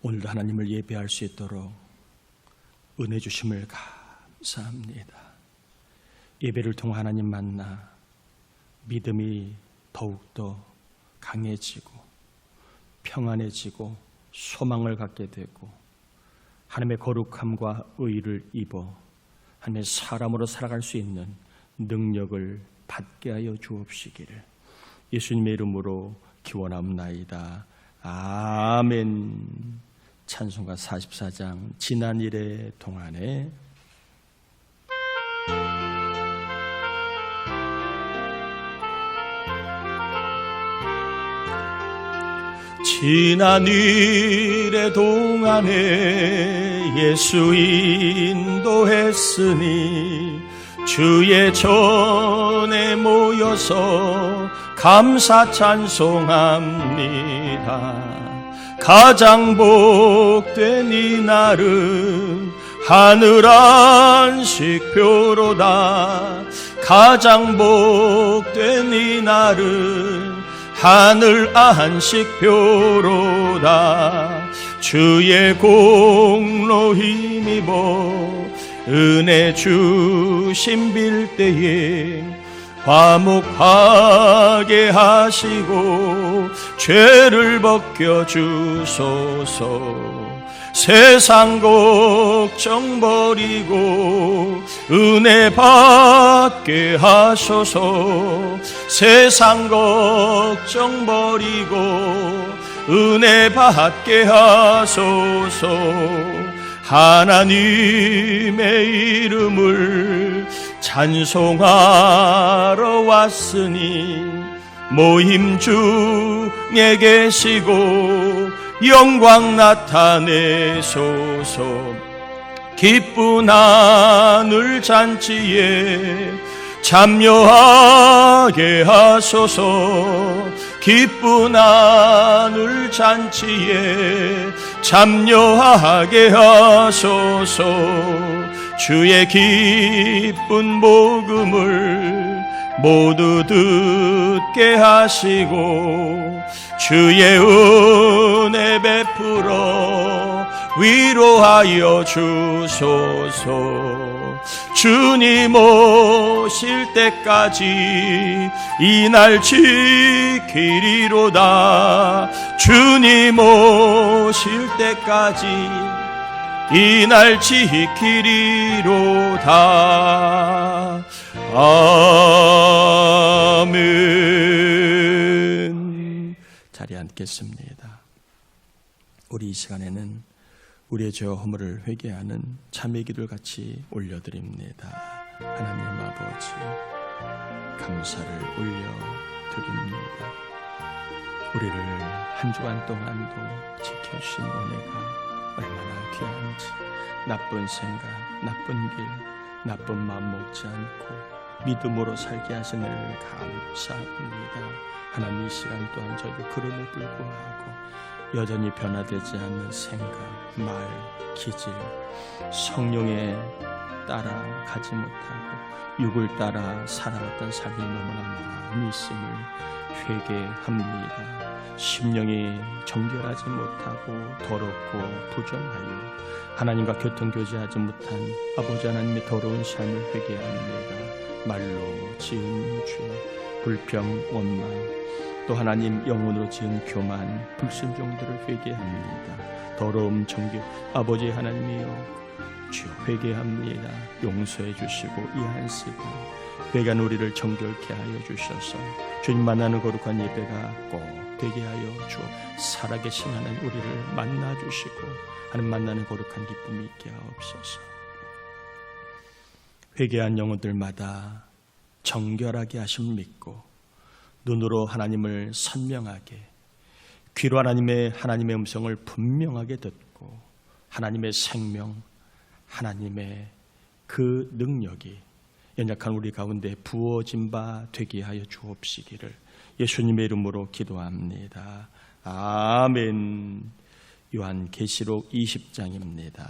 오늘도 하나님을 예배할 수 있도록 은혜 주심을 감사합니다. 예배를 통해 하나님 만나 믿음이 더욱더 강해지고 평안해지고 소망을 갖게 되고 하나님의 거룩함과 의를 입어 하나님의 사람으로 살아갈 수 있는 능력을 받게 하여 주옵시기를 예수님의 이름으로 기원합나이다. 아멘. 찬송가 44장 지난 일의 동안에 지난 일의 동안에 예수 인도했으니 주의 전에 모여서 감사 찬송합니다. 가장 복된 이 날은 하늘 안식표로다. 가장 복된 이 날은 하늘 안식표로다. 주의 공로 힘입어 은혜 주심 빌 때에 화목하게 하시고 죄를 벗겨주소서. 세상 걱정 버리고 은혜 받게 하소서. 세상 걱정 버리고 은혜 받게 하소서. 하나님의 이름을 찬송하러 왔으니 모임 중에 계시고 영광 나타내소서. 기쁜 하늘 잔치에 참여하게 하소서. 기쁜 하늘 잔치에 참여하게 하소서. 주의 기쁜 복음을 모두 듣게 하시고 주의 은혜 베풀어 위로하여 주소서. 주님 오실 때까지 이 날 지키리로다. 주님 오실 때까지 이 날 지키리로다. 아멘. 자리에 앉겠습니다. 우리 이 시간에는 우리의 죄와 허물을 회개하는 참회 기도를 같이 올려드립니다. 하나님 아버지, 감사를 올려드립니다. 우리를 한 주간 동안도 지켜주신 은혜가 얼마나 귀한지, 나쁜 생각, 나쁜 길, 나쁜 마음 먹지 않고 믿음으로 살게 하신 은혜를 감사합니다. 하나님, 이 시간 또한 저희가 그럼에 불구하고 여전히 변화되지 않는 생각, 말, 기질, 성령에 따라 가지 못하고 육을 따라 살아왔던 삶이 너무나 많이 있음을 회개합니다. 심령이 정결하지 못하고 더럽고 부정하여 하나님과 교통교제하지 못한 아버지 하나님의 더러운 삶을 회개합니다. 말로 지은 죄, 불평, 원망, 또 하나님 영혼으로 지은 교만, 불순종들을 회개합니다. 더러움, 정죄, 아버지 하나님이여 주여 회개합니다. 용서해 주시고 이해하시고 회개한 우리를 정결케 하여 주셔서 주님 만나는 거룩한 예배가 꼭 되게 하여 주어 살아계신 하나님 우리를 만나 주시고 하나님 만나는 거룩한 기쁨이 있게 하옵소서. 회개한 영혼들마다 정결하게 하심을 믿고 눈으로 하나님을 선명하게, 귀로 하나님의 음성을 분명하게 듣고 하나님의 생명, 하나님의 그 능력이 연약한 우리 가운데 부어진 바 되게 하여 주옵시기를 예수님의 이름으로 기도합니다. 아멘. 요한계시록 20장입니다.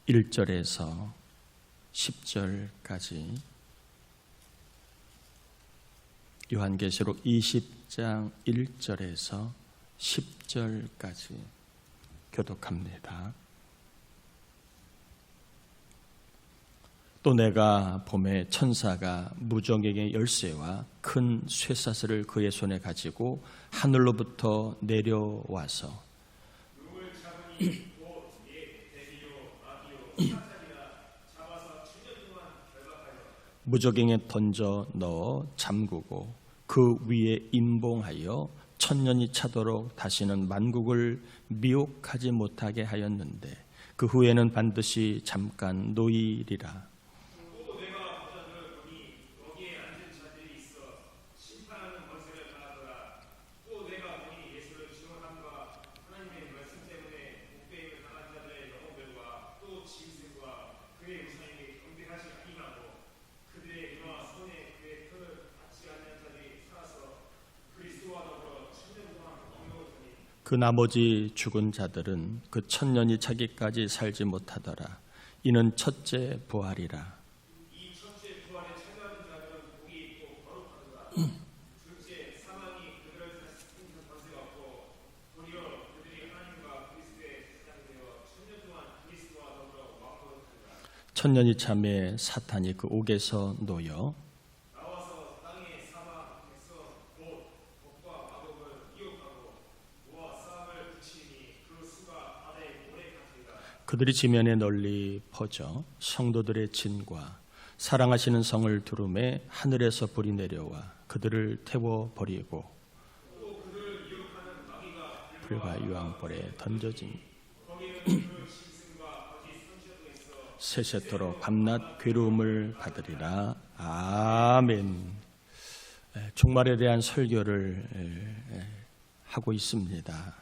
1절에서 10절까지 요한계시록 20장 1절에서 10절까지 교독합니다. 또 내가 봄에 천사가 무적에게 열쇠와 큰 쇠사슬을 그의 손에 가지고 하늘로부터 내려와서 무적행에 던져 넣어 잠그고 그 위에 임봉하여 천년이 차도록 다시는 만국을 미혹하지 못하게 하였는데 그 후에는 반드시 잠깐 노이리라. 그 나머지 죽은 자들은 그 천년이 차기까지 살지 못하더라. 이는 첫째 부활이라. 이 첫째 부활에 참여하는 자들은 복이 있고 거룩하도다. 둘째 사망이 그들을 다시 생기는 권세가 없고 도리어 그들이 하나님과 그리스도의 제사장이 되어 천년 동안 그리스도와 더불어 왕노릇하리라. 천년이 참에 사탄이 그 옥에서 놓여 그들이 지면에 널리 퍼져 성도들의 진과 사랑하시는 성을 두름에 하늘에서 불이 내려와 그들을 태워버리고 불과 유황불에 던져진 세세토록 밤낮 괴로움을 받으리라. 아멘. 종말에 대한 설교를 하고 있습니다.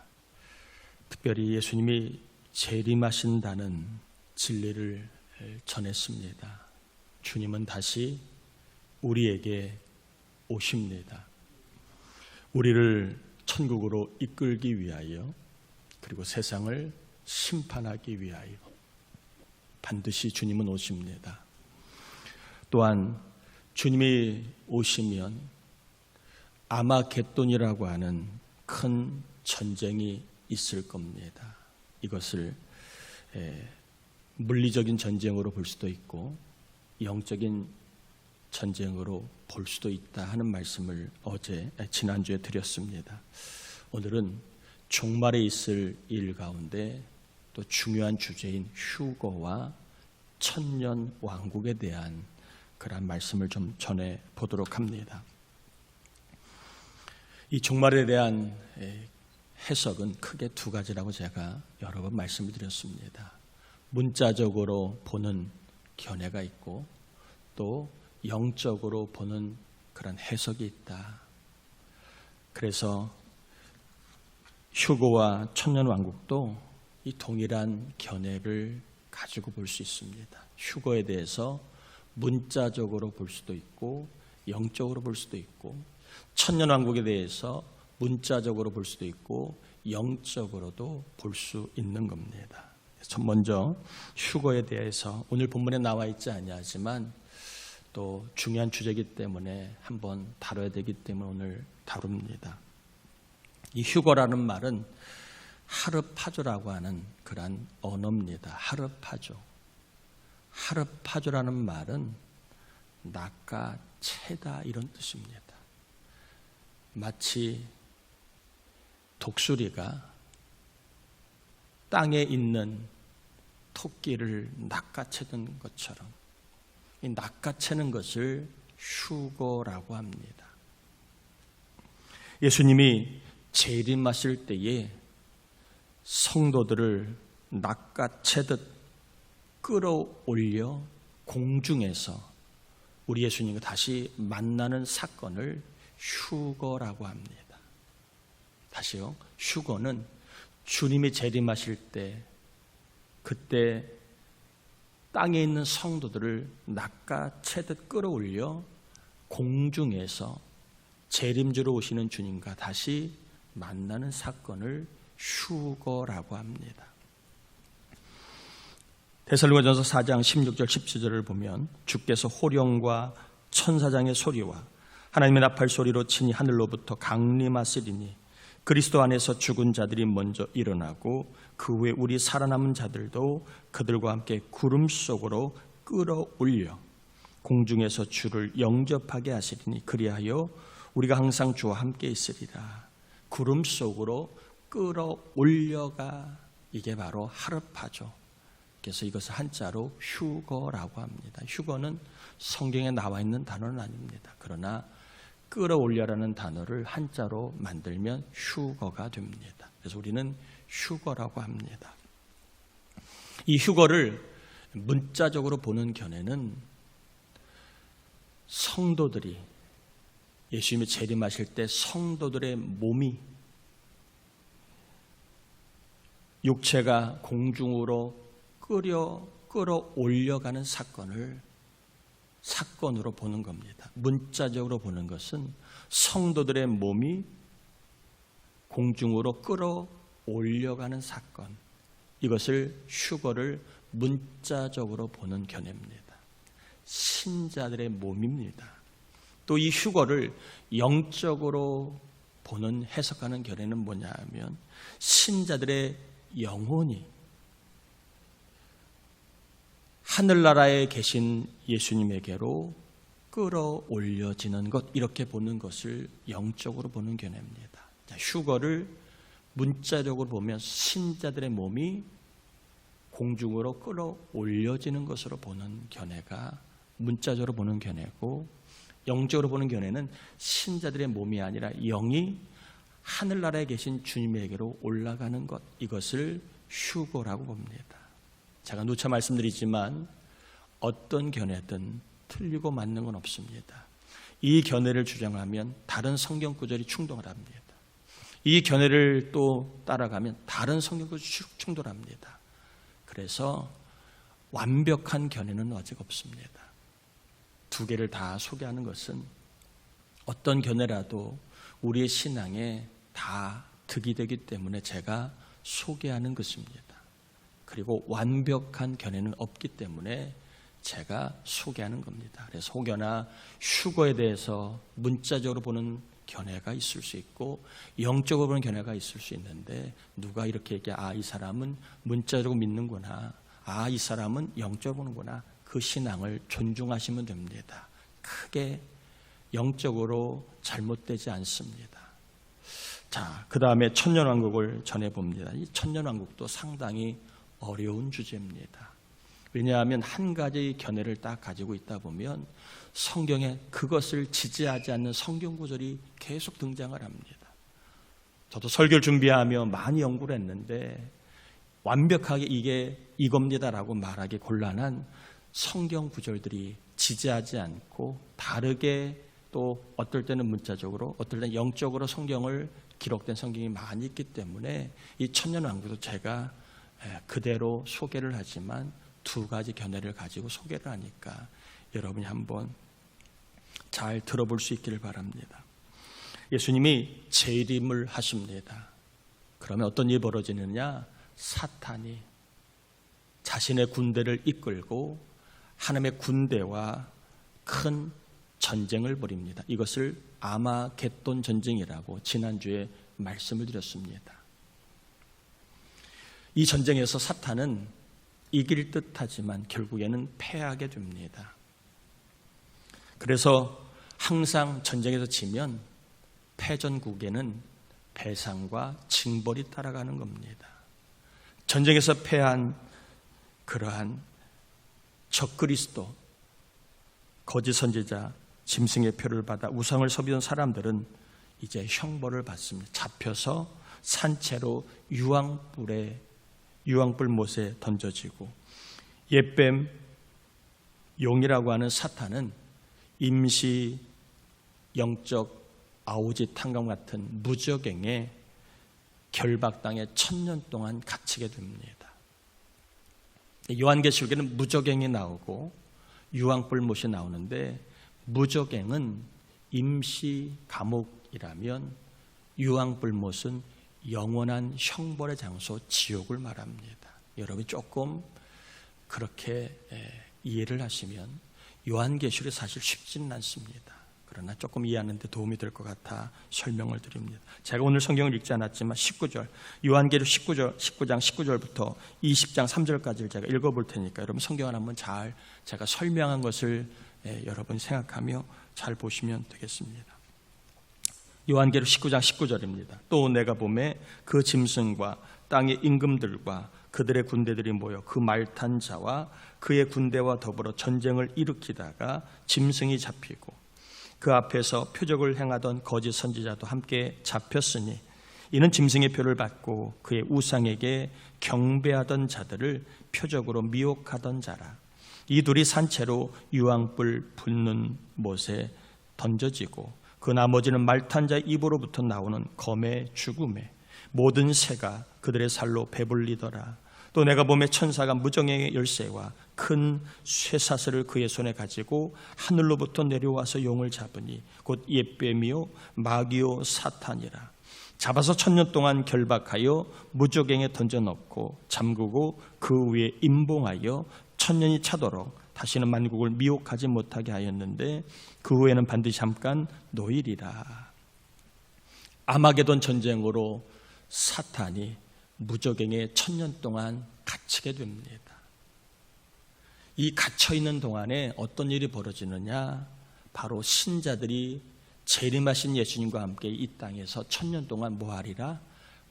특별히 예수님이 재림하신다는 진리를 전했습니다. 주님은 다시 우리에게 오십니다. 우리를 천국으로 이끌기 위하여 그리고 세상을 심판하기 위하여 반드시 주님은 오십니다. 또한 주님이 오시면 아마겟돈이라고 하는 큰 전쟁이 있을 겁니다. 이것을 물리적인 전쟁으로 볼 수도 있고 영적인 전쟁으로 볼 수도 있다 하는 말씀을 지난주에 드렸습니다. 오늘은 종말에 있을 일 가운데 또 중요한 주제인 휴거와 천년 왕국에 대한 그런 말씀을 좀 전해 보도록 합니다. 이 종말에 대한 해석은 크게 두 가지라고 제가 여러 번 말씀을 드렸습니다. 문자적으로 보는 견해가 있고 또 영적으로 보는 그런 해석이 있다. 그래서 휴거와 천년왕국도 이 동일한 견해를 가지고 볼 수 있습니다. 휴거에 대해서 문자적으로 볼 수도 있고 영적으로 볼 수도 있고 천년왕국에 대해서 문자적으로 볼 수도 있고 영적으로도 볼 수 있는 겁니다. 먼저 휴거에 대해서 오늘 본문에 나와 있지 아니하지만 또 중요한 주제이기 때문에 한번 다뤄야 되기 때문에 오늘 다룹니다. 이 휴거라는 말은 하르파조라고 하는 그런 언어입니다. 하르파조. 하르파조라는 말은 낚아채다 이런 뜻입니다. 마치 독수리가 땅에 있는 토끼를 낚아채던 것처럼 이 낚아채는 것을 휴거라고 합니다. 예수님이 재림하실 때에 성도들을 낚아채듯 끌어올려 공중에서 우리 예수님과 다시 만나는 사건을 휴거라고 합니다. 다시요. 휴거는 주님이 재림하실 때 그때 땅에 있는 성도들을 낚아채듯 끌어올려 공중에서 재림주로 오시는 주님과 다시 만나는 사건을 휴거라고 합니다. 데살로니가전서 4장 16절 17절을 보면 주께서 호령과 천사장의 소리와 하나님의 나팔 소리로 친히 하늘로부터 강림하시리니 그리스도 안에서 죽은 자들이 먼저 일어나고 그 후에 우리 살아남은 자들도 그들과 함께 구름 속으로 끌어올려 공중에서 주를 영접하게 하시리니 그리하여 우리가 항상 주와 함께 있으리라. 구름 속으로 끌어올려가 이게 바로 하르파죠. 그래서 이것을 한자로 휴거라고 합니다. 휴거는 성경에 나와 있는 단어는 아닙니다. 그러나 끌어올려라는 단어를 한자로 만들면 휴거가 됩니다. 그래서 우리는 휴거라고 합니다. 이 휴거를 문자적으로 보는 견해는 성도들이 예수님이 재림하실 때 성도들의 몸이 육체가 공중으로 끌어올려가는 사건으로 보는 겁니다. 문자적으로 보는 것은 성도들의 몸이 공중으로 끌어올려가는 사건, 이것을 휴거를 문자적으로 보는 견해입니다. 신자들의 몸입니다. 또 이 휴거를 영적으로 보는 해석하는 견해는 뭐냐 하면 신자들의 영혼이 하늘나라에 계신 예수님에게로 끌어올려지는 것, 이렇게 보는 것을 영적으로 보는 견해입니다. 휴거를 문자적으로 보면 신자들의 몸이 공중으로 끌어올려지는 것으로 보는 견해가 문자적으로 보는 견해고, 영적으로 보는 견해는 신자들의 몸이 아니라 영이 하늘나라에 계신 주님에게로 올라가는 것, 이것을 휴거라고 봅니다. 제가 누차 말씀드리지만 어떤 견해든 틀리고 맞는 건 없습니다. 이 견해를 주장하면 다른 성경 구절이 충돌을 합니다. 이 견해를 또 따라가면 다른 성경 구절이 충돌합니다. 그래서 완벽한 견해는 아직 없습니다. 두 개를 다 소개하는 것은 어떤 견해라도 우리의 신앙에 다 득이 되기 때문에 제가 소개하는 것입니다. 그리고 완벽한 견해는 없기 때문에 제가 소개하는 겁니다. 그래서 혹여나 휴거에 대해서 문자적으로 보는 견해가 있을 수 있고 영적으로 보는 견해가 있을 수 있는데, 누가 이렇게 얘기해, 이 사람은 문자적으로 믿는구나, 이 사람은 영적으로 보는구나, 그 신앙을 존중하시면 됩니다. 크게 영적으로 잘못되지 않습니다. 자, 그 다음에 천년왕국을 전해봅니다. 이 천년왕국도 상당히 어려운 주제입니다. 왜냐하면 한 가지 견해를 딱 가지고 있다 보면 성경에 그것을 지지하지 않는 성경 구절이 계속 등장을 합니다. 저도 설교를 준비하며 많이 연구를 했는데 완벽하게 이게 이겁니다라고 말하기 곤란한 성경 구절들이 지지하지 않고 다르게, 또 어떨 때는 문자적으로 어떨 때는 영적으로 성경을 기록된 성경이 많이 있기 때문에 이 천년왕국도 제가 그대로 소개를 하지만 두 가지 견해를 가지고 소개를 하니까 여러분이 한번 잘 들어볼 수 있기를 바랍니다. 예수님이 재림을 하십니다. 그러면 어떤 일이 벌어지느냐? 사탄이 자신의 군대를 이끌고 하나님의 군대와 큰 전쟁을 벌입니다. 이것을 아마겟돈 전쟁이라고 지난주에 말씀을 드렸습니다. 이 전쟁에서 사탄은 이길 듯하지만 결국에는 패하게 됩니다. 그래서 항상 전쟁에서 지면 패전국에는 배상과 징벌이 따라가는 겁니다. 전쟁에서 패한 그러한 적그리스도, 거짓 선지자, 짐승의 표를 받아 우상을 섬기던 사람들은 이제 형벌을 받습니다. 잡혀서 산채로 유황불 못에 던져지고, 옛뱀 용이라고 하는 사탄은 임시 영적 아우지탕감 같은 무적행에 결박당해 1000년 동안 갇히게 됩니다. 요한계시록에는 무적행이 나오고 유황불 못이 나오는데, 무적행은 임시 감옥이라면 유황불 못은 영원한 형벌의 장소 지옥을 말합니다. 여러분이 조금 그렇게 이해를 하시면 요한계시록이 사실 쉽지는 않습니다. 그러나 조금 이해하는 데 도움이 될 것 같아 설명을 드립니다. 제가 오늘 성경을 읽지 않았지만 19절, 요한계시록 19장 19절부터 20장 3절까지를 제가 읽어볼 테니까 여러분 성경을 한번 잘 제가 설명한 것을 여러분 생각하며 잘 보시면 되겠습니다. 요한계시록 19장 19절입니다. 또 내가 보매 그 짐승과 땅의 임금들과 그들의 군대들이 모여 그 말 탄 자와 그의 군대와 더불어 전쟁을 일으키다가 짐승이 잡히고 그 앞에서 표적을 행하던 거짓 선지자도 함께 잡혔으니 이는 짐승의 표를 받고 그의 우상에게 경배하던 자들을 표적으로 미혹하던 자라. 이 둘이 산채로 유황불 붙는 못에 던져지고 그 나머지는 말탄 자의 입으로부터 나오는 검의 죽음에 모든 새가 그들의 살로 배불리더라. 또 내가 보매 천사가 무정의 열쇠와 큰 쇠사슬을 그의 손에 가지고 하늘로부터 내려와서 용을 잡으니 곧 옛뱀이요 마귀요 사탄이라. 잡아서 1000년 동안 결박하여 무저갱에 던져넣고 잠그고 그 위에 임봉하여 1000년이 차도록 다시는 만국을 미혹하지 못하게 하였는데 그 후에는 반드시 잠깐 노일이라. 아마게돈 전쟁으로 사탄이 무저갱에 1000년 동안 갇히게 됩니다. 이 갇혀있는 동안에 어떤 일이 벌어지느냐, 바로 신자들이 재림하신 예수님과 함께 이 땅에서 1000년 동안 뭐하리라?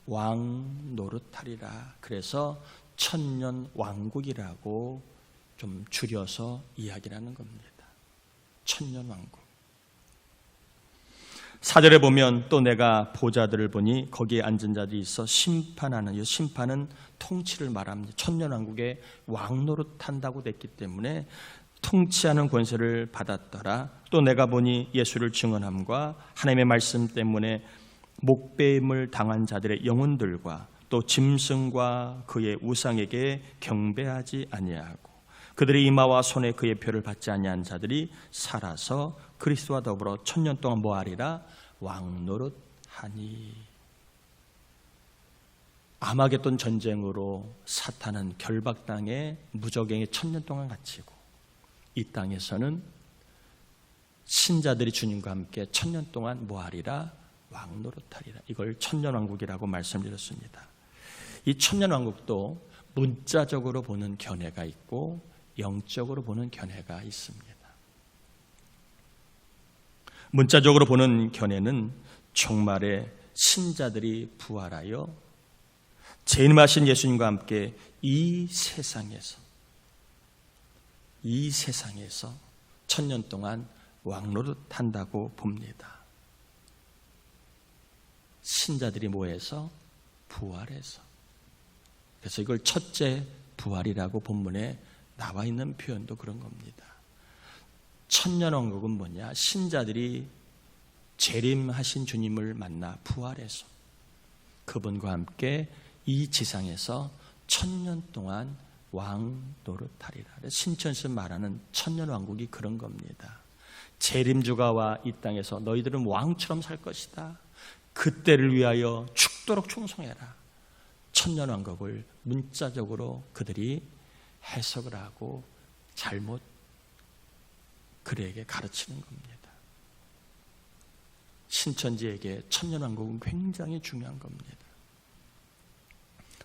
왕 노릇하리라. 그래서 1000년 왕국이라고 좀 줄여서 이야기를 하는 겁니다. 1000년 왕국. 4절에 보면 또 내가 보좌들을 보니 거기에 앉은 자들이 있어 심판하는, 이 심판은 통치를 말합니다. 1000년 왕국에 왕노릇한다고 됐기 때문에 통치하는 권세를 받았더라. 또 내가 보니 예수를 증언함과 하나님의 말씀 때문에 목배임을 당한 자들의 영혼들과 또 짐승과 그의 우상에게 경배하지 아니하고 그들의 이마와 손에 그의 표를 받지 아니한 자들이 살아서 그리스도와 더불어 1000년 동안 뭐하리라? 왕노릇하니. 아마겟돈 전쟁으로 사탄은 결박당해 무저갱에 1000년 동안 갇히고 이 땅에서는 신자들이 주님과 함께 1000년 동안 뭐하리라? 왕노릇하리라. 이걸 1000년 왕국이라고 말씀드렸습니다. 이 1000년 왕국도 문자적으로 보는 견해가 있고 영적으로 보는 견해가 있습니다. 문자적으로 보는 견해는 종말에 신자들이 부활하여 재림하신 예수님과 함께 이 세상에서 1000년 동안 왕노릇한다고 봅니다. 신자들이 뭐해서? 부활해서. 그래서 이걸 첫째 부활이라고 본문에 나와 있는 표현도 그런 겁니다. 1000년 왕국은 뭐냐? 신자들이 재림하신 주님을 만나 부활해서 그분과 함께 이 지상에서 1000년 동안 왕 노릇하리라. 신천에서 말하는 1000년 왕국이 그런 겁니다. 재림주가 와 이 땅에서 너희들은 왕처럼 살 것이다. 그때를 위하여 죽도록 충성해라. 1000년 왕국을 문자적으로 그들이 해석을 하고 잘못 그에게 가르치는 겁니다. 신천지에게 1000년 왕국은 굉장히 중요한 겁니다.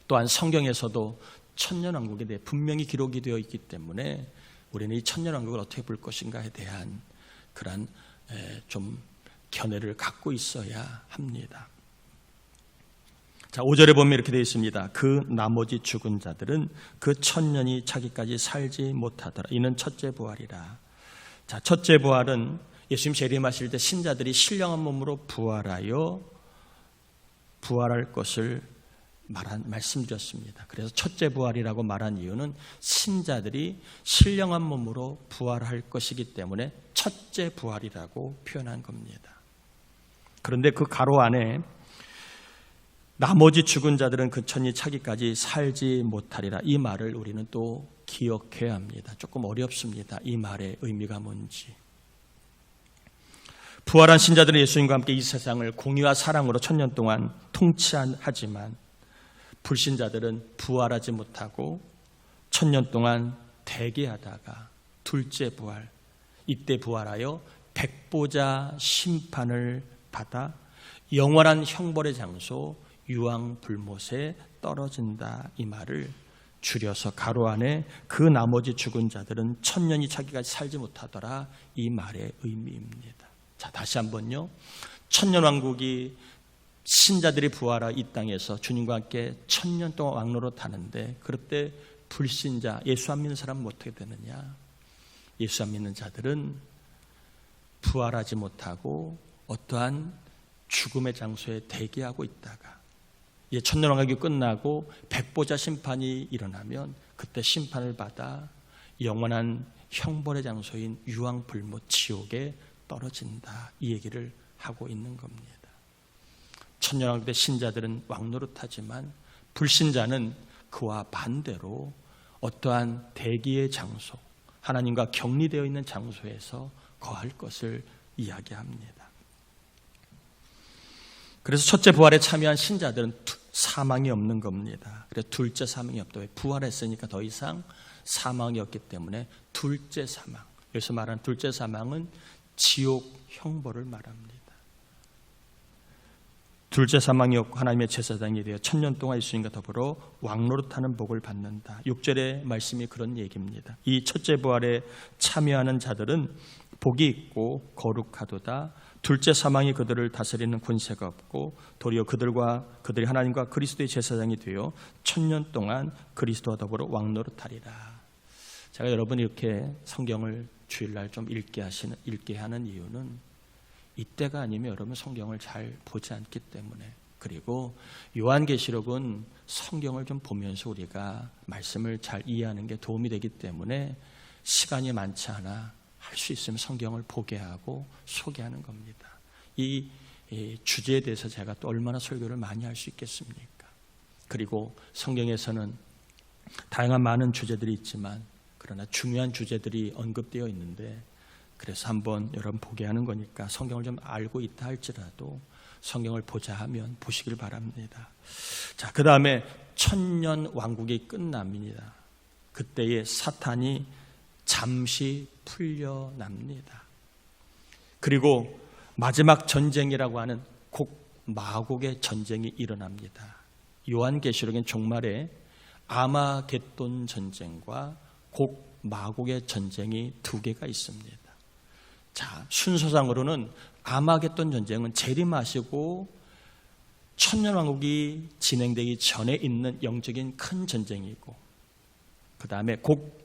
또한 성경에서도 1000년 왕국에 대해 분명히 기록이 되어 있기 때문에 우리는 이 1000년 왕국을 어떻게 볼 것인가에 대한 그런 좀 견해를 갖고 있어야 합니다. 자, 5절에 보면 이렇게 되어 있습니다. 그 나머지 죽은 자들은 그 1000년이 차기까지 살지 못하더라. 이는 첫째 부활이라. 자, 첫째 부활은 예수님 재림하실 때 신자들이 신령한 몸으로 부활하여 부활할 것을 말씀드렸습니다. 그래서 첫째 부활이라고 말한 이유는 신자들이 신령한 몸으로 부활할 것이기 때문에 첫째 부활이라고 표현한 겁니다. 그런데 그 가로 안에 나머지 죽은 자들은 그 천이 차기까지 살지 못하리라. 이 말을 우리는 또 기억해야 합니다. 조금 어렵습니다. 이 말의 의미가 뭔지. 부활한 신자들은 예수님과 함께 이 세상을 공의와 사랑으로 1000년 동안 통치하지만 불신자들은 부활하지 못하고 1000년 동안 대기하다가 둘째 부활, 이때 부활하여 백보자 심판을 받아 영원한 형벌의 장소 유황불못에 떨어진다, 이 말을 줄여서 가로 안에 그 나머지 죽은 자들은 천년이 차기까지 살지 못하더라, 이 말의 의미입니다. 자, 다시 한번요. 천년왕국이 신자들이 부활하 이 땅에서 주님과 함께 천년 동안 왕노릇 하는데, 그럴 때 불신자, 예수 안 믿는 사람은 어떻게 되느냐? 예수 안 믿는 자들은 부활하지 못하고 어떠한 죽음의 장소에 대기하고 있다가 이제 천년왕국이 끝나고 백보자 심판이 일어나면 그때 심판을 받아 영원한 형벌의 장소인 유황불못 지옥에 떨어진다, 이 얘기를 하고 있는 겁니다. 천년왕국 때 신자들은 왕노릇하지만 불신자는 그와 반대로 어떠한 대기의 장소, 하나님과 격리되어 있는 장소에서 거할 것을 이야기합니다. 그래서 첫째 부활에 참여한 신자들은 사망이 없는 겁니다. 그래서 둘째 사망이 없다. 왜? 부활했으니까 더 이상 사망이 없기 때문에 둘째 사망, 여기서 말하는 둘째 사망은 지옥 형벌을 말합니다. 둘째 사망이 없고 하나님의 제사장이 되어 천년 동안 예수님과 더불어 왕노릇하는 복을 받는다. 6절의 말씀이 그런 얘기입니다. 이 첫째 부활에 참여하는 자들은 복이 있고 거룩하도다. 둘째 사망이 그들을 다스리는 권세가 없고 도리어 그들이 하나님과 그리스도의 제사장이 되어 천년 동안 그리스도와 더불어 왕노릇하리라. 제가 여러분이 이렇게 성경을 주일날 좀 읽게 하는 이유는 이때가 아니면 여러분 성경을 잘 보지 않기 때문에, 그리고 요한계시록은 성경을 좀 보면서 우리가 말씀을 잘 이해하는 게 도움이 되기 때문에 시간이 많지 않아 할 수 있으면 성경을 보게 하고 소개하는 겁니다. 이 주제에 대해서 제가 또 얼마나 설교를 많이 할 수 있겠습니까? 그리고 성경에서는 다양한 많은 주제들이 있지만 그러나 중요한 주제들이 언급되어 있는데, 그래서 한번 여러분 보게 하는 거니까 성경을 좀 알고 있다 할지라도 성경을 보자 하면 보시길 바랍니다. 자, 그 다음에 천년 왕국이 끝납니다. 그때에 사탄이 잠시 풀려납니다. 그리고 마지막 전쟁이라고 하는 마곡의 전쟁이 일어납니다. 요한계시록엔 종말에 아마겟돈 전쟁과 마곡의 전쟁이 두 개가 있습니다. 자, 순서상으로는 아마겟돈 전쟁은 재림하시고 천년왕국이 진행되기 전에 있는 영적인 큰 전쟁이고, 그 다음에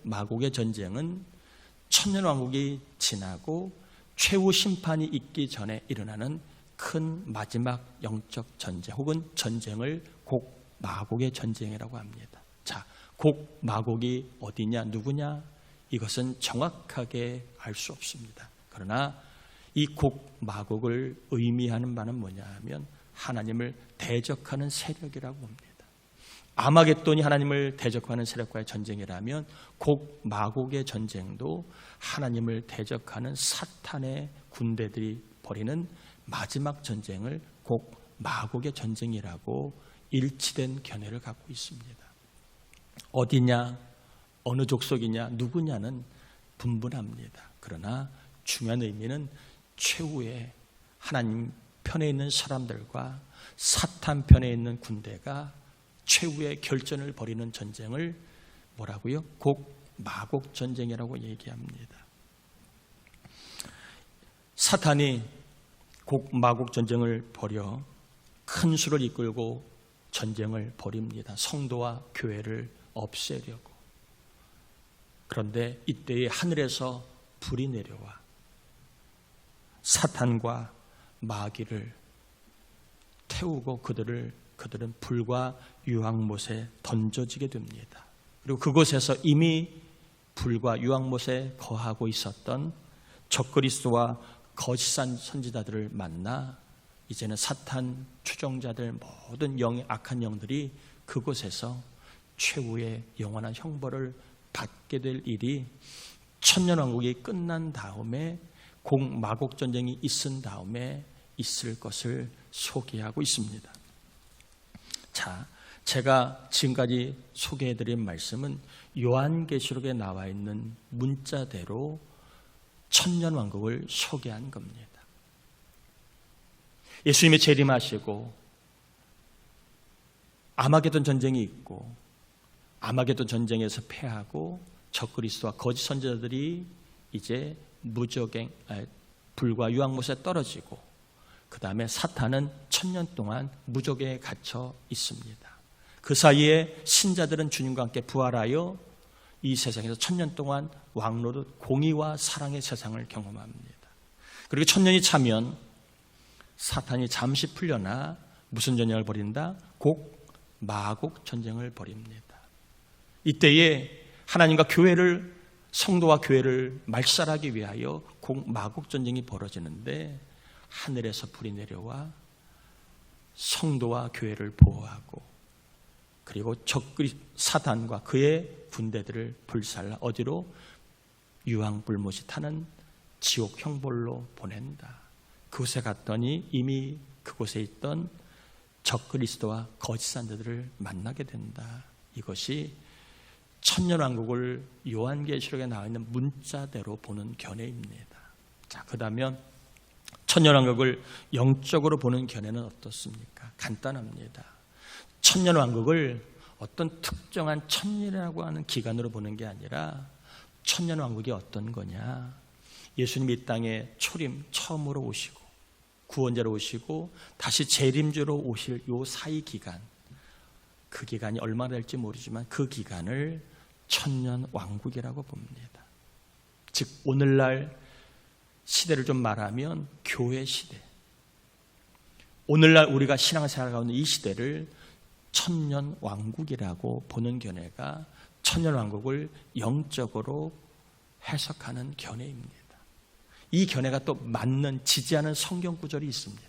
마곡의 전쟁은 천년왕국이 지나고 최후 심판이 있기 전에 일어나는 큰 마지막 영적 전쟁, 혹은 전쟁을 마곡의 전쟁이라고 합니다. 자, 마곡이 어디냐, 누구냐, 이것은 정확하게 알 수 없습니다. 그러나 이 마곡을 의미하는 바는 뭐냐 하면 하나님을 대적하는 세력이라고 합니다. 아마겟돈이 하나님을 대적하는 세력과의 전쟁이라면 마곡의 전쟁도 하나님을 대적하는 사탄의 군대들이 벌이는 마지막 전쟁을 마곡의 전쟁이라고 일치된 견해를 갖고 있습니다. 어디냐, 어느 족속이냐, 누구냐는 분분합니다. 그러나 중요한 의미는 최후의 하나님 편에 있는 사람들과 사탄 편에 있는 군대가 최후의 결전을 벌이는 전쟁을 뭐라고요? 마곡 전쟁이라고 얘기합니다. 사탄이 마곡 전쟁을 벌여 큰 수를 이끌고 전쟁을 벌입니다. 성도와 교회를 없애려고. 그런데 이때에 하늘에서 불이 내려와 사탄과 마귀를 태우고 그들은 불과 유황못에 던져지게 됩니다. 그리고 그곳에서 이미 불과 유황못에 거하고 있었던 적그리스도와 거짓 선지자들을 만나 이제는 사탄 추종자들, 모든 악한 영들이 그곳에서 최후의 영원한 형벌을 받게 될 일이 천년왕국이 끝난 다음에 마곡 전쟁이 있은 다음에 있을 것을 소개하고 있습니다. 자, 제가 지금까지 소개해드린 말씀은 요한계시록에 나와 있는 문자대로 천년왕국을 소개한 겁니다. 예수님이 재림하시고 아마게돈 전쟁이 있고 아마게돈 전쟁에서 패하고 적그리스도와 거짓 선지자들이 이제 불과 유황못에 떨어지고 그 다음에 사탄은 1000년 동안 무적에 갇혀 있습니다. 그 사이에 신자들은 주님과 함께 부활하여 이 세상에서 1000년 동안 왕노릇 공의와 사랑의 세상을 경험합니다. 그리고 1000년이 차면 사탄이 잠시 풀려나 무슨 전쟁을 벌인다? 마곡 전쟁을 벌입니다. 이때에 하나님과 교회를, 성도와 교회를 말살하기 위하여 마곡 전쟁이 벌어지는데 하늘에서 불이 내려와 성도와 교회를 보호하고 그리고 사탄과 그의 군대들을 불살라 어디로? 유황불못이 타는 지옥 형벌로 보낸다. 그곳에 갔더니 이미 그곳에 있던 적그리스도와 거짓 선지자들을 만나게 된다. 이것이 천년왕국을 요한계시록에 나와 있는 문자대로 보는 견해입니다. 자, 그다음에 천년왕국을 영적으로 보는 견해는 어떻습니까? 간단합니다. 천년왕국을 어떤 특정한 천년이라고 하는 기간으로 보는 게 아니라 천년왕국이 어떤 거냐? 예수님이 이 땅에 초림 처음으로 오시고 구원자로 오시고 다시 재림주로 오실 요 사이 기간, 그 기간이 얼마나 될지 모르지만 그 기간을 천년왕국이라고 봅니다. 즉 오늘날 시대를 좀 말하면 교회 시대, 오늘날 우리가 신앙생활을 하고 있는 이 시대를 천년왕국이라고 보는 견해가 천년왕국을 영적으로 해석하는 견해입니다. 이 견해가 또 맞는 지지하는 성경 구절이 있습니다.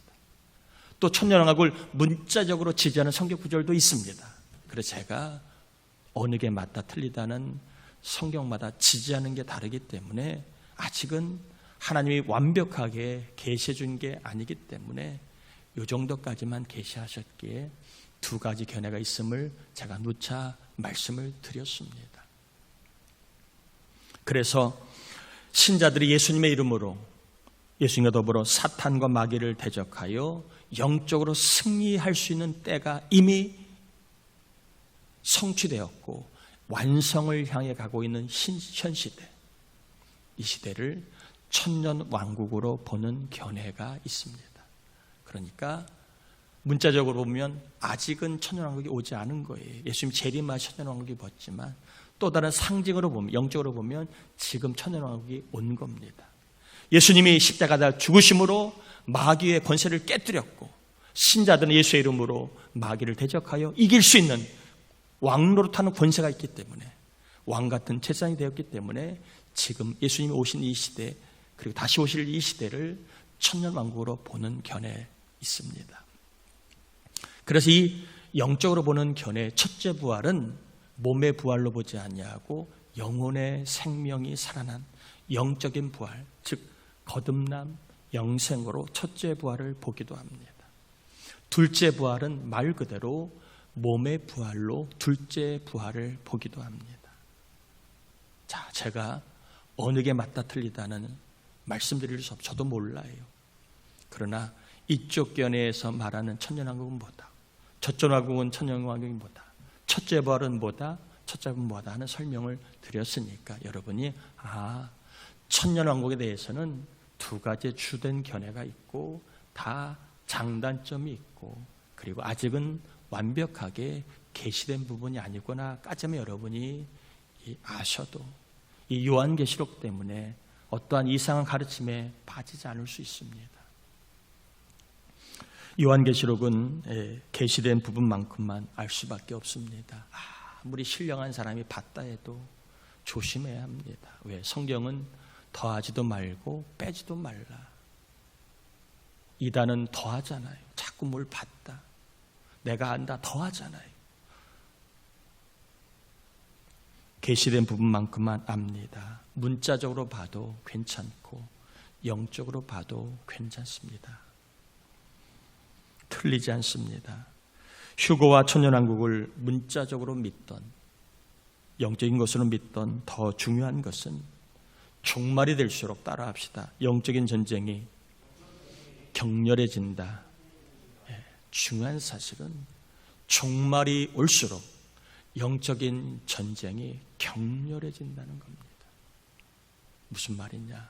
또 천년왕국을 문자적으로 지지하는 성경 구절도 있습니다. 그래서 제가 어느 게 맞다 틀리다는 성경마다 지지하는 게 다르기 때문에 아직은 하나님이 완벽하게 계시해 준 게 아니기 때문에 이 정도까지만 계시하셨기에 두 가지 견해가 있음을 제가 누차 말씀을 드렸습니다. 그래서 신자들이 예수님의 이름으로 예수님과 더불어 사탄과 마귀를 대적하여 영적으로 승리할 수 있는 때가 이미 성취되었고 완성을 향해 가고 있는 현 시대, 이 시대를 천년왕국으로 보는 견해가 있습니다. 그러니까 문자적으로 보면 아직은 천년왕국이 오지 않은 거예요. 예수님 재림하 천년왕국이 왔지만 또 다른 상징으로 보면, 영적으로 보면 지금 천년왕국이 온 겁니다. 예수님이 십자가에 죽으심으로 마귀의 권세를 깨뜨렸고 신자들은 예수의 이름으로 마귀를 대적하여 이길 수 있는 왕노릇하는 권세가 있기 때문에 왕같은 제사장이 되었기 때문에 지금 예수님이 오신 이 시대 그리고 다시 오실 이 시대를 천년왕국으로 보는 견해 있습니다. 그래서 이 영적으로 보는 견해 첫째 부활은 몸의 부활로 보지 아니하고 영혼의 생명이 살아난 영적인 부활, 즉 거듭남, 영생으로 첫째 부활을 보기도 합니다. 둘째 부활은 말 그대로 몸의 부활로 둘째 부활을 보기도 합니다. 자, 제가 어느 게 맞다 틀리다는 말씀드릴 수 없어요. 저도 몰라요. 그러나 이쪽 견해에서 말하는 천년왕국은 뭐다? 저쪽 왕국은 천년왕국이 뭐다? 첫째 부활은 뭐다? 첫째 부활은 뭐다? 하는 설명을 드렸으니까 여러분이 천년왕국에 대해서는 두 가지 주된 견해가 있고 다 장단점이 있고 그리고 아직은 완벽하게 계시된 부분이 아니구나까지만 여러분이 아셔도 이 요한계시록 때문에 어떠한 이상한 가르침에 빠지지 않을 수 있습니다. 요한계시록은 계시된 부분만큼만 알 수밖에 없습니다. 아무리 신령한 사람이 봤다 해도 조심해야 합니다. 왜? 성경은 더하지도 말고 빼지도 말라. 이단은 더하잖아요. 자꾸 뭘 봤다. 내가 안다 더하잖아요. 계시된 부분만큼만 압니다. 문자적으로 봐도 괜찮고 영적으로 봐도 괜찮습니다. 틀리지 않습니다. 휴거와 천년왕국을 문자적으로 믿던 영적인 것으로 믿던 더 중요한 것은 종말이 될수록 따라합시다. 영적인 전쟁이 격렬해진다. 중요한 사실은 종말이 올수록 영적인 전쟁이 격렬해진다는 겁니다. 무슨 말이냐?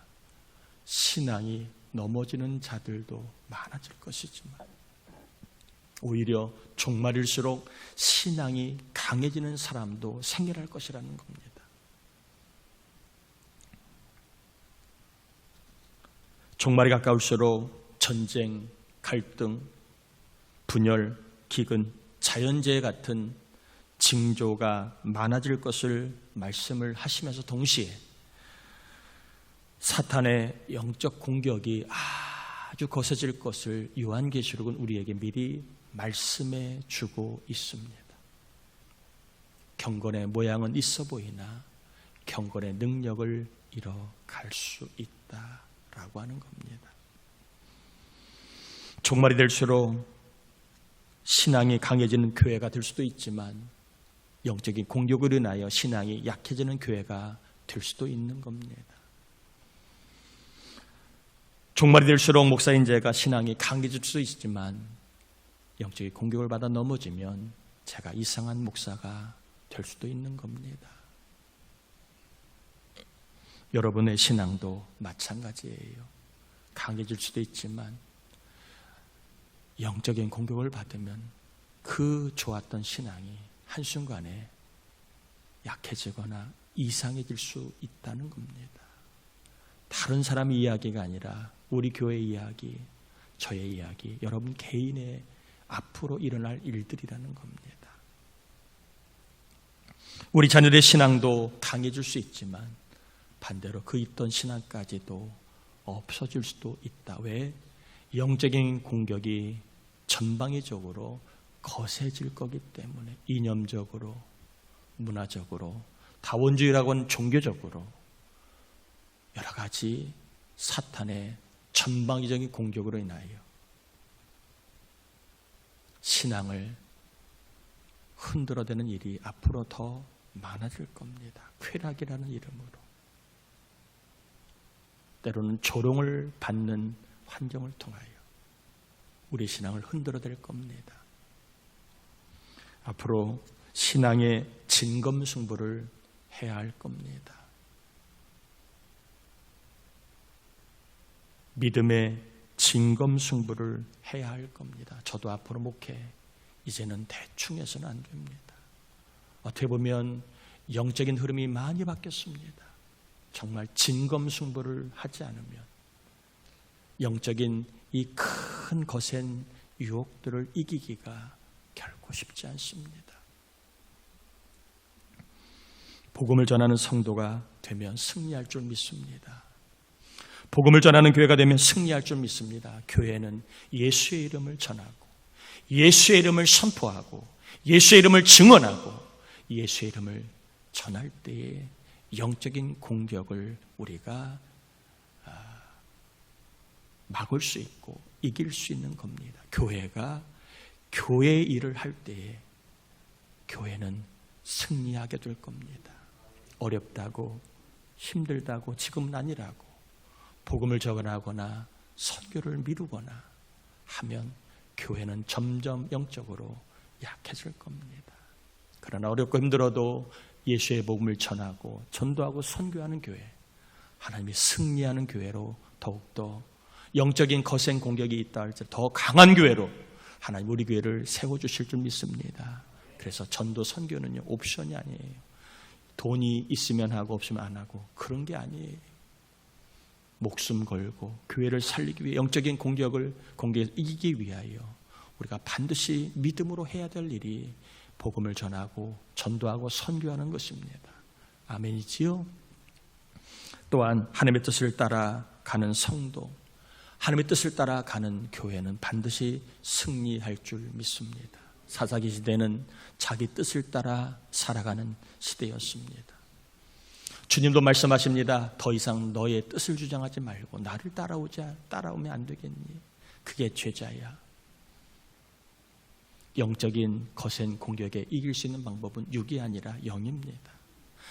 신앙이 넘어지는 자들도 많아질 것이지만 오히려 종말일수록 신앙이 강해지는 사람도 생겨날 것이라는 겁니다. 종말이 가까울수록 전쟁, 갈등, 분열, 기근, 자연재해 같은 징조가 많아질 것을 말씀을 하시면서 동시에 사탄의 영적 공격이 아주 거세질 것을 요한계시록은 우리에게 미리 말씀해 주고 있습니다. 경건의 모양은 있어 보이나 경건의 능력을 잃어갈 수 있다라고 하는 겁니다. 종말이 될수록 신앙이 강해지는 교회가 될 수도 있지만 영적인 공격으로 인하여 신앙이 약해지는 교회가 될 수도 있는 겁니다. 종말이 될수록 목사인 제가 신앙이 강해질 수도 있지만 영적인 공격을 받아 넘어지면 제가 이상한 목사가 될 수도 있는 겁니다. 여러분의 신앙도 마찬가지예요. 강해질 수도 있지만 영적인 공격을 받으면 그 좋았던 신앙이 한순간에 약해지거나 이상해질 수 있다는 겁니다. 다른 사람의 이야기가 아니라 우리 교회의 이야기, 저의 이야기, 여러분 개인의 앞으로 일어날 일들이라는 겁니다. 우리 자녀의 신앙도 강해질 수 있지만 반대로 그 있던 신앙까지도 없어질 수도 있다. 왜? 영적인 공격이 전방위적으로 거세질 거기 때문에 이념적으로, 문화적으로, 다원주의라고 하는 종교적으로 여러 가지 사탄의 전방위적인 공격으로 인하여 신앙을 흔들어대는 일이 앞으로 더 많아질 겁니다. 쾌락이라는 이름으로. 때로는 조롱을 받는 환경을 통하여 우리 신앙을 흔들어댈 겁니다. 앞으로 신앙의 진검승부를 해야 할 겁니다. 믿음의 진검승부를 해야 할 겁니다. 저도 앞으로 목회 이제는 대충 해서는 안 됩니다. 어떻게 보면 영적인 흐름이 많이 바뀌었습니다. 정말 진검승부를 하지 않으면 영적인 이 큰 거센 유혹들을 이기기가 결코 쉽지 않습니다. 복음을 전하는 성도가 되면 승리할 줄 믿습니다. 복음을 전하는 교회가 되면 승리할 줄 믿습니다. 교회는 예수의 이름을 전하고 예수의 이름을 선포하고 예수의 이름을 증언하고 예수의 이름을 전할 때에 영적인 공격을 우리가 막을 수 있고 이길 수 있는 겁니다. 교회가 교회의 일을 할 때에 교회는 승리하게 될 겁니다. 어렵다고 힘들다고 지금은 아니라고 복음을 전하거나 선교를 미루거나 하면 교회는 점점 영적으로 약해질 겁니다. 그러나 어렵고 힘들어도 예수의 복음을 전하고 전도하고 선교하는 교회, 하나님이 승리하는 교회로 더욱더 영적인 거센 공격이 있다 할지라도 더 강한 교회로 하나님 우리 교회를 세워주실 줄 믿습니다. 그래서 전도 선교는요 옵션이 아니에요. 돈이 있으면 하고 없으면 안 하고 그런 게 아니에요. 목숨 걸고 교회를 살리기 위해 영적인 공격에서 이기기 위하여 우리가 반드시 믿음으로 해야 될 일이 복음을 전하고 전도하고 선교하는 것입니다. 아멘이지요? 또한 하나님의 뜻을 따라가는 성도, 하나님의 뜻을 따라가는 교회는 반드시 승리할 줄 믿습니다. 사사기 시대는 자기 뜻을 따라 살아가는 시대였습니다. 주님도 말씀하십니다. 더 이상 너의 뜻을 주장하지 말고 나를 따라오면 안 되겠니? 그게 죄자야. 영적인 거센 공격에 이길 수 있는 방법은 육이 아니라 영입니다.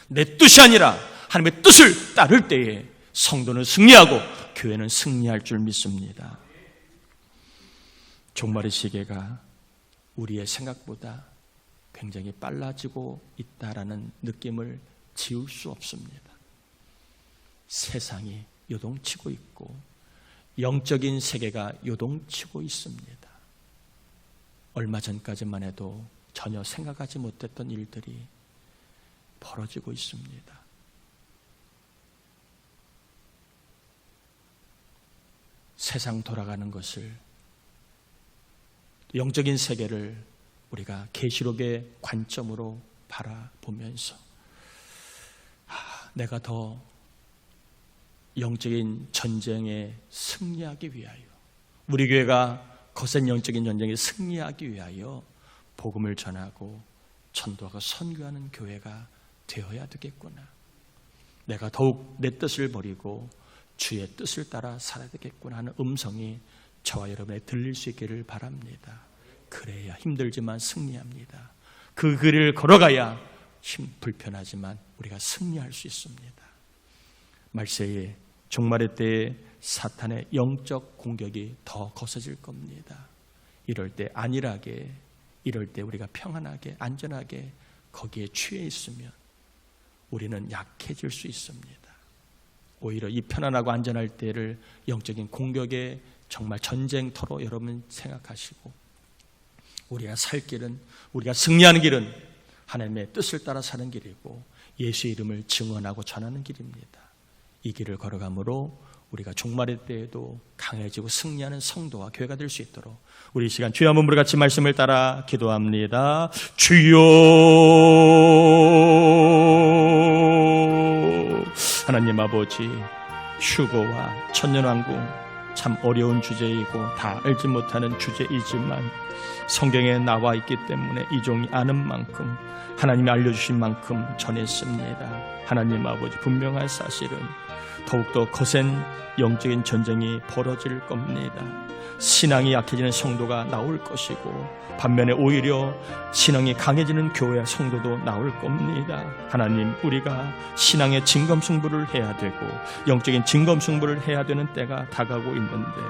내 뜻이 아니라 하나님의 뜻을 따를 때에 성도는 승리하고 교회는 승리할 줄 믿습니다. 종말의 시계가 우리의 생각보다 굉장히 빨라지고 있다라는 느낌을 지울 수 없습니다. 세상이 요동치고 있고 영적인 세계가 요동치고 있습니다. 얼마 전까지만 해도 전혀 생각하지 못했던 일들이 벌어지고 있습니다. 세상 돌아가는 것을, 영적인 세계를 우리가 계시록의 관점으로 바라보면서 내가 더 영적인 전쟁에 승리하기 위하여, 우리 교회가 거센 영적인 전쟁에 승리하기 위하여 복음을 전하고 전도하고 선교하는 교회가 되어야 되겠구나. 내가 더욱 내 뜻을 버리고 주의 뜻을 따라 살아야 되겠구나 하는 음성이 저와 여러분에 들릴 수 있기를 바랍니다. 그래야 힘들지만 승리합니다. 그 길을 걸어가야 불편하지만 우리가 승리할 수 있습니다. 말세에 종말의 때에 사탄의 영적 공격이 더 거세질 겁니다. 이럴 때 안일하게, 이럴 때 우리가 평안하게 안전하게 거기에 취해 있으면 우리는 약해질 수 있습니다. 오히려 이 편안하고 안전할 때를 영적인 공격의 정말 전쟁터로 여러분 생각하시고, 우리가 살 길은, 우리가 승리하는 길은 하나님의 뜻을 따라 사는 길이고 예수의 이름을 증언하고 전하는 길입니다. 이 길을 걸어가므로 우리가 종말의 때에도 강해지고 승리하는 성도와 교회가 될 수 있도록 우리 이 시간 주여 한번 우리 같이 말씀을 따라 기도합니다. 주여. 하나님 아버지, 휴거와 천년왕국 참 어려운 주제이고 다 알지 못하는 주제이지만 성경에 나와 있기 때문에 이 종이 아는 만큼, 하나님이 알려주신 만큼 전했습니다. 하나님 아버지, 분명한 사실은 더욱더 거센 영적인 전쟁이 벌어질 겁니다. 신앙이 약해지는 성도가 나올 것이고 반면에 오히려 신앙이 강해지는 교회 성도도 나올 겁니다. 하나님, 우리가 신앙의 진검승부를 해야 되고 영적인 진검승부를 해야 되는 때가 다가오고 있는데,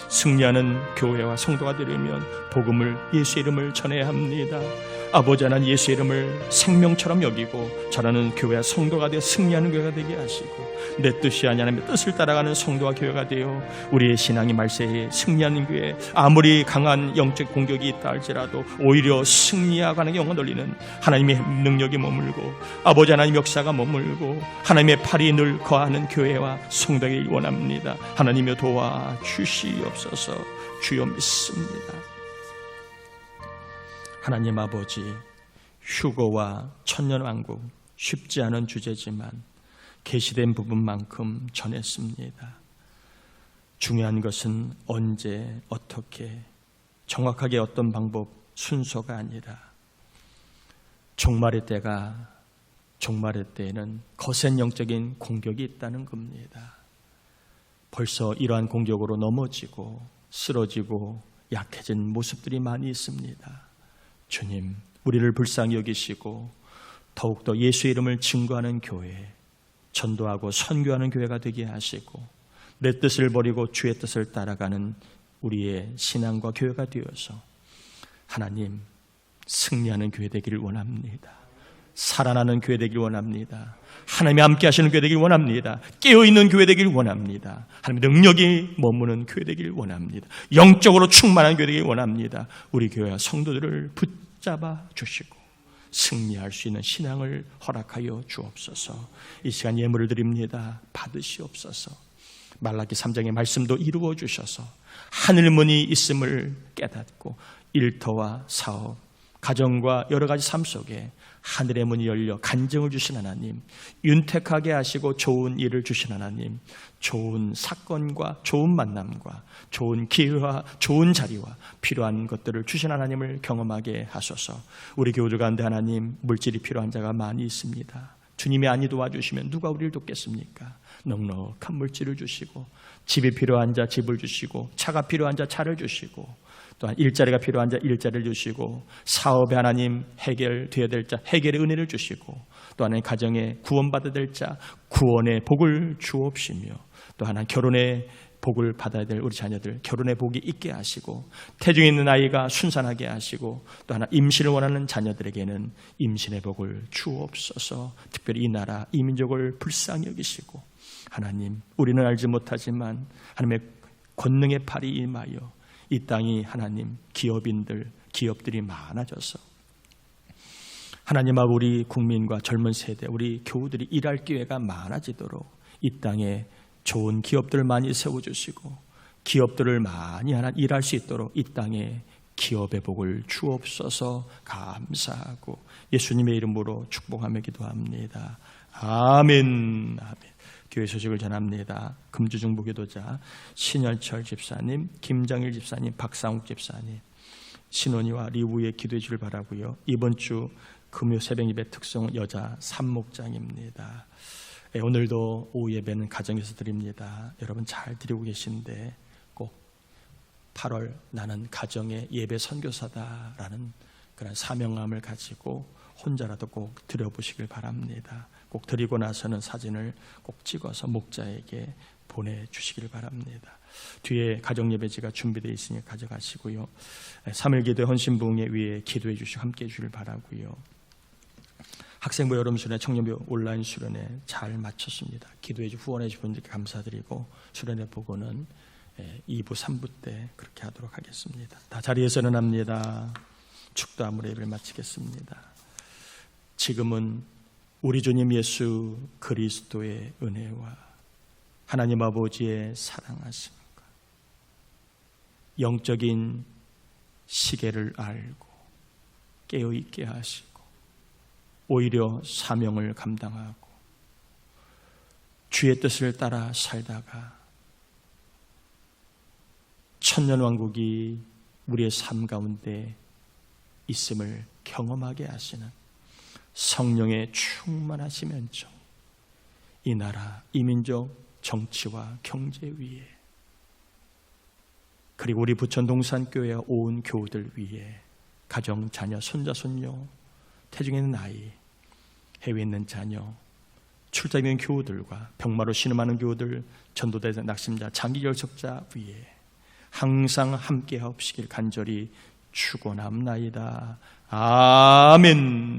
승리하는 교회와 성도가 되려면 복음을, 예수의 이름을 전해야 합니다. 아버지 하나님, 예수의 이름을 생명처럼 여기고 전하는 교회와 성도가 되어 승리하는 교회가 되게 하시고, 내 뜻이 아니라 하나님의 뜻을 따라가는 성도와 교회가 되어 우리의 신앙이 말세에 승리하는 교회, 아무리 강한 영적 공격이 있다 할지라도 오히려 승리하고 하는 영혼 돌리는 하나님의 능력이 머물고 아버지 하나님 역사가 머물고 하나님의 팔이 늘 거하는 교회와 성도를 원합니다. 하나님여 도와주시옵소서. 주여 믿습니다. 하나님 아버지, 휴거와 천년왕국 쉽지 않은 주제지만 계시된 부분만큼 전했습니다. 중요한 것은 언제, 어떻게, 정확하게 어떤 방법, 순서가 아니라 종말의 때에는 거센 영적인 공격이 있다는 겁니다. 벌써 이러한 공격으로 넘어지고 쓰러지고 약해진 모습들이 많이 있습니다. 주님, 우리를 불쌍히 여기시고 더욱더 예수의 이름을 증거하는 교회, 전도하고 선교하는 교회가 되게 하시고 내 뜻을 버리고 주의 뜻을 따라가는 우리의 신앙과 교회가 되어서 하나님, 승리하는 교회 되기를 원합니다. 살아나는 교회 되기를 원합니다. 하나님이 함께 하시는 교회 되기를 원합니다. 깨어있는 교회 되기를 원합니다. 하나님의 능력이 머무는 교회 되기를 원합니다. 영적으로 충만한 교회 되기를 원합니다. 우리 교회와 성도들을 붙잡아 주시고 승리할 수 있는 신앙을 허락하여 주옵소서. 이 시간 예물을 드립니다. 받으시옵소서. 말라기 3장의 말씀도 이루어 주셔서 하늘 문이 있음을 깨닫고 일터와 사업, 가정과 여러 가지 삶 속에 하늘의 문이 열려 간증을 주신 하나님, 윤택하게 하시고 좋은 일을 주신 하나님, 좋은 사건과 좋은 만남과 좋은 기회와 좋은 자리와 필요한 것들을 주신 하나님을 경험하게 하소서. 우리 교우들 가운데 하나님, 물질이 필요한 자가 많이 있습니다. 주님이 아니 도와주시면 누가 우리를 돕겠습니까? 넉넉한 물질을 주시고, 집이 필요한 자 집을 주시고, 차가 필요한 자 차를 주시고, 또한 일자리가 필요한 자 일자리를 주시고, 사업에 하나님 해결되어야 될 자 해결의 은혜를 주시고, 또 하나님 가정에 구원받아야 될 자 구원의 복을 주옵시며, 또 하나 결혼의 복을 받아야 될 우리 자녀들 결혼의 복이 있게 하시고, 태중에 있는 아이가 순산하게 하시고, 또 하나 임신을 원하는 자녀들에게는 임신의 복을 주옵소서. 특별히 이 나라 이 민족을 불쌍히 여기시고, 하나님 우리는 알지 못하지만 하나님의 권능의 팔이 임하여 이 땅이 하나님 기업들이 많아져서 하나님 앞 우리 국민과 젊은 세대 우리 교우들이 일할 기회가 많아지도록 이 땅에 좋은 기업들을 많이 세워주시고, 기업들을 많이 일할 수 있도록 이 땅에 기업의 복을 주옵소서. 감사하고 예수님의 이름으로 축복하며 기도합니다. 아멘. 아멘. 교회 소식을 전합니다. 금주중부 기도자 신열철 집사님, 김정일 집사님, 박상욱 집사님, 신원이와 리우에 기도해 주길 바라고요. 이번 주 금요 새벽 예배 특성 여자 산목장입니다. 오늘도 오후 예배는 가정에서 드립니다. 여러분 잘 드리고 계신데 꼭 8월 나는 가정의 예배 선교사다라는 그런 사명감을 가지고 혼자라도 꼭 드려보시길 바랍니다. 꼭 드리고 나서는 사진을 꼭 찍어서 목자에게 보내주시길 바랍니다. 뒤에 가정예배지가 준비되어 있으니 가져가시고요. 3일 기도회 헌신부흥회 위에 기도해 주시고 함께해 주시길 바라고요. 학생부 여름 수련회, 청년부 온라인 수련회 잘 마쳤습니다. 기도해 주고 후원해 주신 분들께 감사드리고, 수련회 보고는 2부 3부 때 그렇게 하도록 하겠습니다. 다 자리에서 일어납니다. 축도함으로 예배를 마치겠습니다. 지금은 우리 주님 예수 그리스도의 은혜와 하나님 아버지의 사랑하심과 영적인 시계를 알고 깨어있게 하시고 오히려 사명을 감당하고 주의 뜻을 따라 살다가 천년왕국이 우리의 삶 가운데 있음을 경험하게 하시는 성령의 충만하심 연정, 이 나라, 이 민족 정치와 경제 위에, 그리고 우리 부천 동산교회와 온 교우들 위에, 가정, 자녀, 손자, 손녀, 태중에 있는 아이, 해외에 있는 자녀, 출장에 있는 교우들과 병마로 신음하는 교우들, 전도대 낙심자, 장기 결석자 위에 항상 함께 하옵시길 간절히 축원합나이다. 아멘.